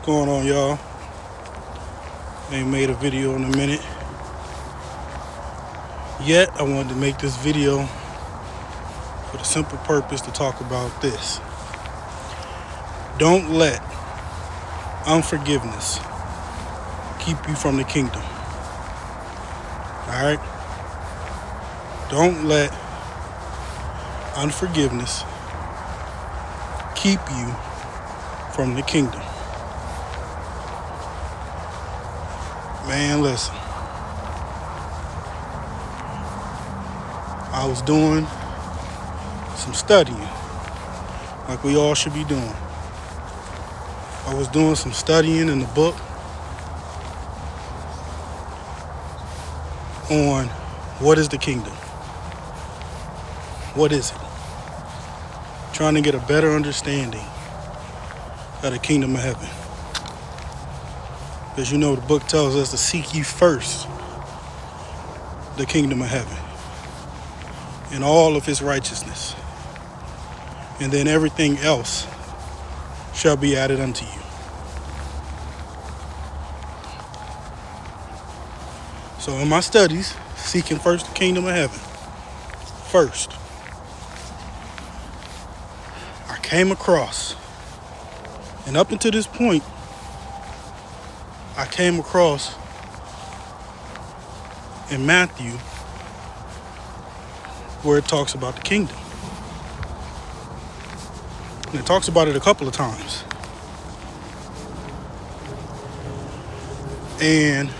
going on, y'all? Ain't made a video in a minute. Yet, I wanted to make this video for the simple purpose to talk about this. Don't let unforgiveness keep you from the kingdom. Alright? Don't let unforgiveness keep you from the kingdom. Man, listen. I was doing some studying, like we all should be doing. I was doing some studying in the book on what is the kingdom. What is it? Trying to get a better understanding of the kingdom of heaven. Because you know the book tells us to seek ye first the kingdom of heaven and all of his righteousness. And then everything else shall be added unto you. So in my studies, seeking first the kingdom of heaven, first, I came across, and up until this point, I came across in Matthew where it talks about the kingdom. And it talks about it a couple of times. And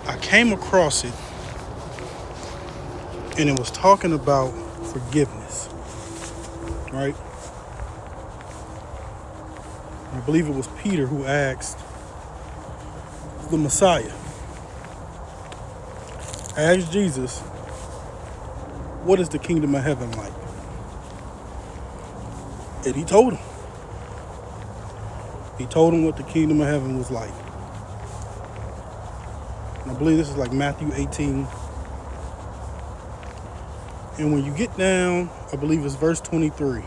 I came across it, and it was talking about forgiveness, right? I believe it was Peter who asked the Messiah, asked Jesus, what is the kingdom of heaven like? And he told him. He told him what the kingdom of heaven was like. And I believe this is like Matthew 18. And when you get down, I believe it's verse 23.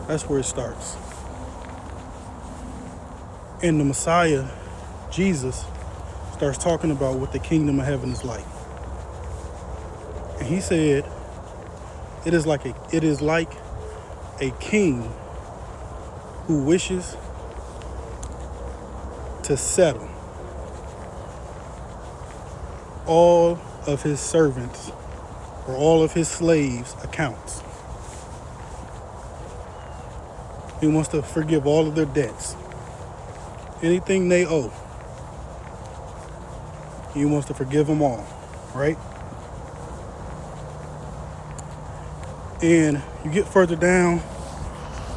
That's where it starts. And the Messiah, Jesus, starts talking about what the kingdom of heaven is like. And he said, it is like a king who wishes to settle all of his servants or all of his slaves' accounts. He wants to forgive all of their debts. Anything they owe, he wants to forgive them all, right? And you get further down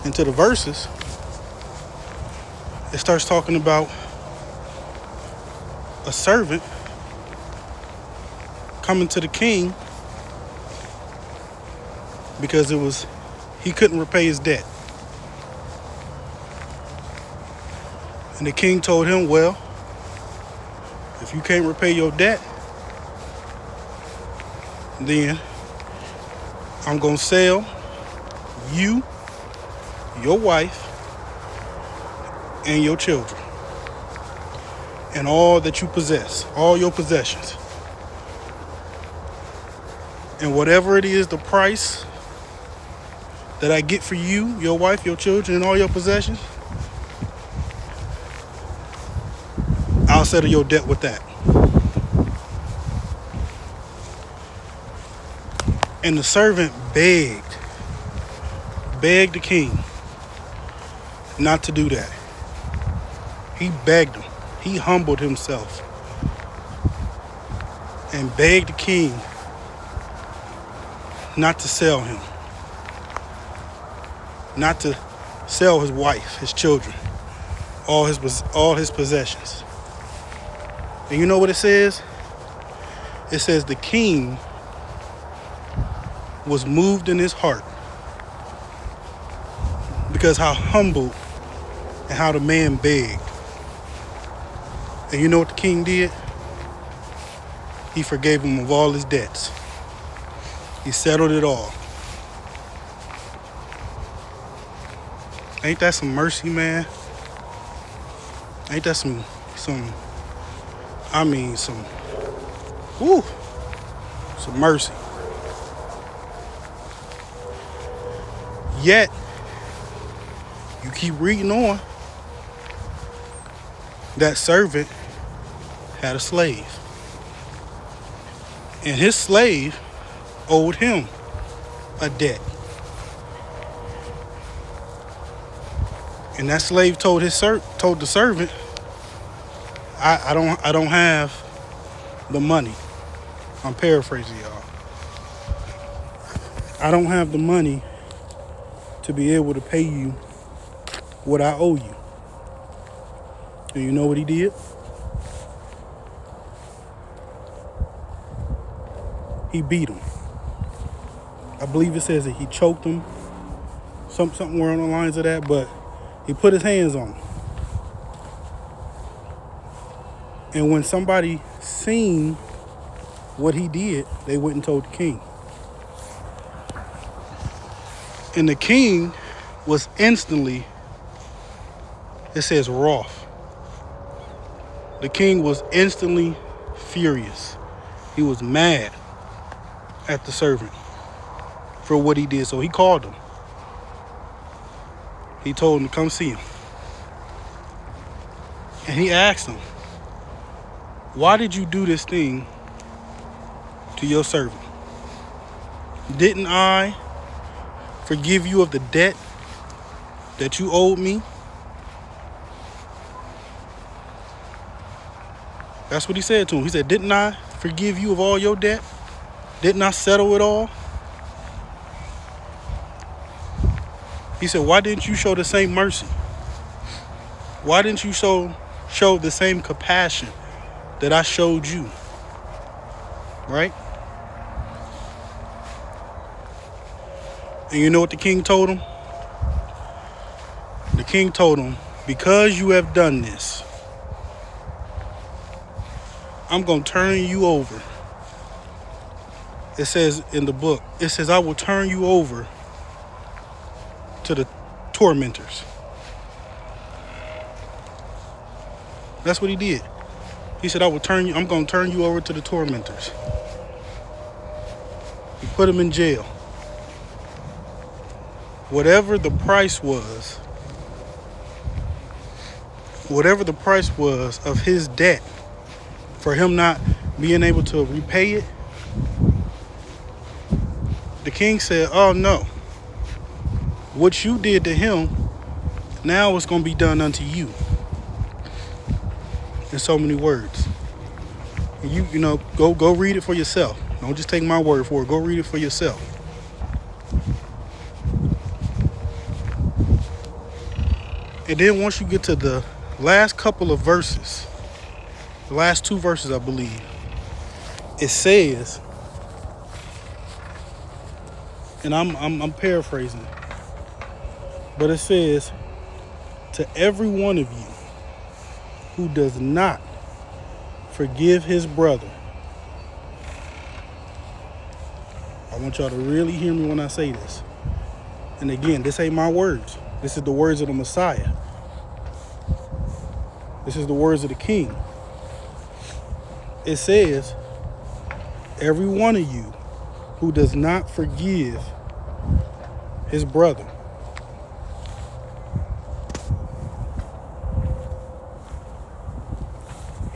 into the verses, it starts talking about a servant coming to the king because he couldn't repay his debt. And the king told him, well, if you can't repay your debt, then I'm going to sell you, your wife, and your children, and all that you possess, all your possessions. And whatever it is, the price that I get for you, your wife, your children, and all your possessions, I'll settle your debt with that. And the servant begged the king not to do that. He begged him. He humbled himself and begged the king not to sell him, not to sell his wife, his children, all his possessions. And you know what it says? It says the king was moved in his heart because how humble and how the man begged. And you know what the king did? He forgave him of all his debts. He settled it all. Ain't that some mercy, man? Ain't that some, woo, some mercy. Yet, you keep reading on, that servant had a slave. And his slave owed him a debt. And that slave told the servant, I don't have the money. I'm paraphrasing y'all. I don't have the money to be able to pay you what I owe you. And you know what he did? He beat him. I believe it says that he choked him, somewhere on the lines of that, but he put his hands on him. And when somebody seen what he did, they went and told the king. And the king was instantly, it says, wroth. The king was instantly furious. He was mad at the servant for what he did. So he called him. He told him to come see him. And he asked him, why did you do this thing to your servant? Didn't I forgive you of the debt that you owed me? That's what he said to him. He said, didn't I forgive you of all your debt? Didn't I settle it all? He said, why didn't you show the same mercy? Why didn't you show the same compassion that I showed you? Right? And you know what the king told him? The king told him, because you have done this, I'm going to turn you over. It says in the book, it says, I will turn you over to the tormentors. That's what he did. He said, I'm going to turn you over to the tormentors. He put him in jail. Whatever the price was of his debt, for him not being able to repay it, the king said, oh no, what you did to him, now it's going to be done unto you. In so many words. You know, go read it for yourself. Don't just take my word for it. Go read it for yourself. And then once you get to the last couple of verses, the last two verses, I believe, it says, and I'm paraphrasing, but it says, to every one of you who does not forgive his brother. I want y'all to really hear me when I say this. And again, this ain't my words. This is the words of the Messiah. This is the words of the King. It says, every one of you who does not forgive his brother,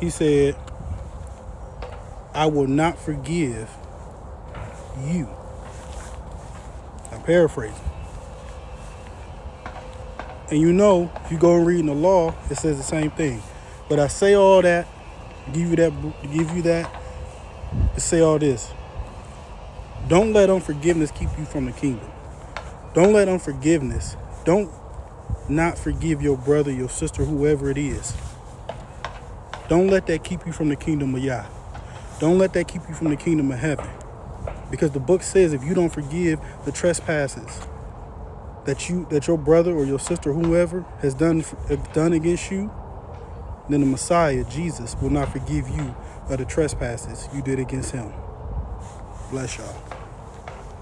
he said, I will not forgive you. I'm paraphrasing. And you know, if you go and read in the law, it says the same thing. But I say all that, give you that, to say all this. Don't let unforgiveness keep you from the kingdom. Don't let unforgiveness, don't not forgive your brother, your sister, whoever it is. Don't let that keep you from the kingdom of Yah. Don't let that keep you from the kingdom of heaven. Because the book says if you don't forgive the trespasses that your brother or your sister, whoever, has done against you, then the Messiah, Jesus, will not forgive you of the trespasses you did against him. Bless y'all.